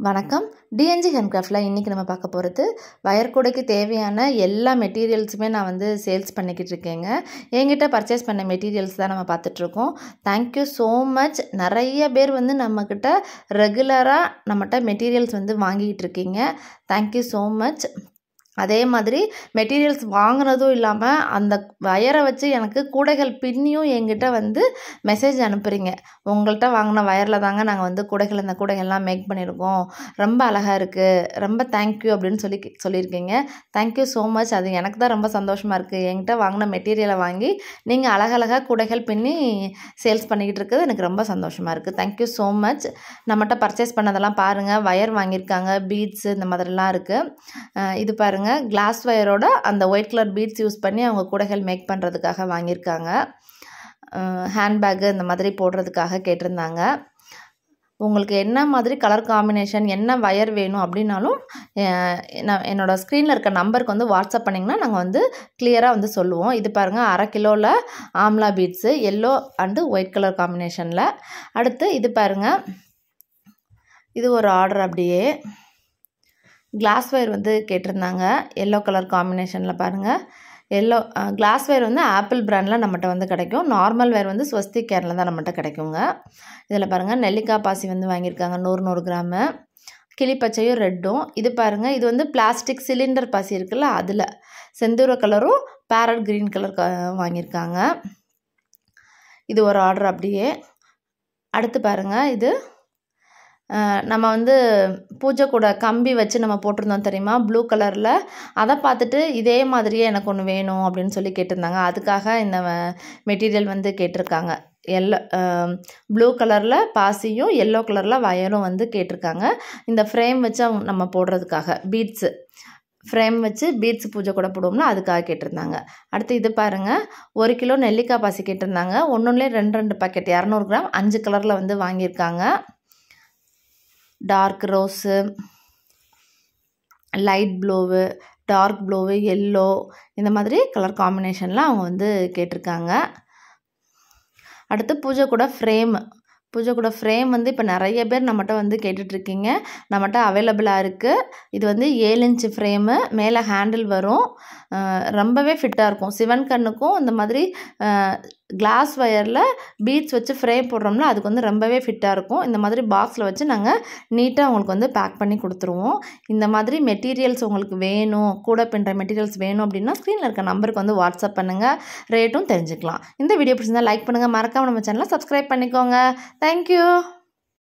வணக்கம். டிஎன்ஜி ஹேண்ட்கிராஃப்டில் இன்றைக்கி நம்ம பார்க்க போகிறது வயர் கூடைக்கு தேவையான எல்லா மெட்டீரியல்ஸுமே நான் வந்து சேல்ஸ் பண்ணிக்கிட்டு இருக்கேங்க. என்கிட்ட பர்ச்சேஸ் பண்ண மெட்டீரியல்ஸ் தான் நம்ம பார்த்துட்ருக்கோம். Thank you so much. நிறைய பேர் வந்து நம்மக்கிட்ட ரெகுலராக நம்மகிட்ட மெட்டீரியல்ஸ் வந்து வாங்கிக்கிட்டு இருக்கீங்க. Thank you so much. அதே மாதிரி மெட்டீரியல்ஸ் வாங்கினதும் இல்லாமல் அந்த வயரை வச்சு எனக்கு கூடைகள் பின்னியும் என்கிட்ட வந்து மெசேஜ் அனுப்புகிறீங்க. உங்கள்கிட்ட வாங்கின வயரில் தாங்க நாங்கள் வந்து கூடைகள் இந்த கூடைகள்லாம் மேக் பண்ணியிருக்கோம், ரொம்ப அழகாக இருக்குது, ரொம்ப தேங்க்யூ அப்படின்னு சொல்லியிருக்கீங்க. Thank you so much. அது எனக்கு தான் ரொம்ப சந்தோஷமாக இருக்குது. என்கிட்ட வாங்கின மெட்டீரியலை வாங்கி நீங்கள் அழகழகாக கூடைகள் பின்னி சேல்ஸ் பண்ணிக்கிட்டு இருக்குது எனக்கு ரொம்ப சந்தோஷமாக இருக்குது. Thank you so much. நம்மகிட்ட பர்ச்சேஸ் பண்ணதெல்லாம் பாருங்கள். வயர் வாங்கியிருக்காங்க, பீட்ஸு இந்த மாதிரிலாம் இருக்குது. இது பாருங்கள், கிளாஸ் வயரோட அந்த ஒயிட் கலர் பீட்ஸ் யூஸ் பண்ணி அவங்க கூடைகள் மேக் பண்ணுறதுக்காக வாங்கியிருக்காங்க. ஹேண்ட்பேக்கு இந்த மாதிரி போடுறதுக்காக கேட்டிருந்தாங்க. உங்களுக்கு என்ன மாதிரி கலர் காம்பினேஷன் என்ன வயர் வேணும் அப்படின்னாலும் நான் என்னோடய ஸ்க்ரீனில் இருக்க நம்பருக்கு வந்து வாட்ஸ்அப் பண்ணிங்கன்னா நாங்கள் வந்து கிளியராக வந்து சொல்லுவோம். இது பாருங்கள், 1/2 கிலோவில் amla beads yellow and white colour காம்பினேஷனில். அடுத்து இது பாருங்கள், இது ஒரு ஆர்டர். அப்படியே கிளாஸ் வயர் வந்து கேட்டிருந்தாங்க, எல்லோ கலர் காம்பினேஷனில் பாருங்கள். எல்லோ கிளாஸ் வயர் வந்து ஆப்பிள் பிராண்டில் நம்மகிட்ட வந்து கிடைக்கும். நார்மல் வயர் வந்து ஸ்வஸ்திக் கேரில் தான் நம்மகிட்ட கிடைக்குங்க. இதில் பாருங்கள், நெல்லிக்காய் பாசி வந்து வாங்கியிருக்காங்க 100 கிராமு, கிளிப்பச்சையும் ரெட்டும். இது பாருங்கள், இது வந்து பிளாஸ்டிக் சிலிண்டர் பாசி இருக்குல்ல, அதில் செந்தூர கலரும் பேரட் க்ரீன் கலர் வாங்கியிருக்காங்க. இது ஒரு ஆர்டர். அப்படியே அடுத்து பாருங்கள், இது நம்ம வந்து பூஜை கூட கம்பி வச்சு நம்ம போட்டிருந்தோம் தெரியுமா, ப்ளூ கலரில். அதை பார்த்துட்டு இதே மாதிரியே எனக்கு ஒன்று வேணும் அப்படின்னு சொல்லி கேட்டிருந்தாங்க. அதுக்காக இந்த மெட்டீரியல் வந்து கேட்டிருக்காங்க. ப்ளூ கலரில் பாசியும் எல்லோ கலரில் வயரும் வந்து கேட்டிருக்காங்க. இந்த ஃப்ரேம் வச்சு நம்ம போடுறதுக்காக பீட்ஸு ஃப்ரேம் வச்சு பீட்ஸ் பூஜை கூட போடுவோம்னா அதுக்காக கேட்டிருந்தாங்க. அடுத்து இது பாருங்கள், 1 கிலோ நெல்லிக்காய் பாசி கேட்டிருந்தாங்க. ஒன்றுலேயே 2 பாக்கெட் 200 கிராம் 5 கலரில் வந்து வாங்கியிருக்காங்க. Dark rose, light blue, dark blue, yellow இந்த மாதிரி கலர் காம்பினேஷனில் அவங்க வந்து கேட்டிருக்காங்க. அடுத்து பூஜை கூட ஃப்ரேம் வந்து இப்போ நிறைய பேர் நம்மகிட்ட வந்து கேட்டுட்ருக்கீங்க. நம்மகிட்ட அவைலபிளாக இருக்குது. இது வந்து 7 இன்ச்சு ஃப்ரேமு, மேலே ஹேண்டில் வரும், ரொம்பவே ஃபிட்டாக இருக்கும். சிவன் கண்ணுக்கும் இந்த மாதிரி கிளாஸ் வயரில் பீட்ஸ் வச்சு ஃப்ரேம் போடுறோம்னா அதுக்கு வந்து ரொம்பவே ஃபிட்டாக இருக்கும். இந்த மாதிரி பாக்ஸில் வச்சு நாங்கள் நீட்டாக உங்களுக்கு வந்து பேக் பண்ணி கொடுத்துருவோம். இந்த மாதிரி மெட்டீரியல்ஸ் உங்களுக்கு வேணும், கூட பின்னுற மெட்டீரியல்ஸ் வேணும் அப்படின்னா ஸ்க்ரீனில் இருக்க நம்பருக்கு வந்து வாட்ஸ்அப் பண்ணுங்கள், ரேட்டும் தெரிஞ்சுக்கலாம். இந்த வீடியோ பிடிச்சிருந்தால் லைக் பண்ணுங்கள், மறக்காமல் நம்ம சேனலை சப்ஸ்கிரைப் பண்ணிக்கோங்க. தேங்க்யூ.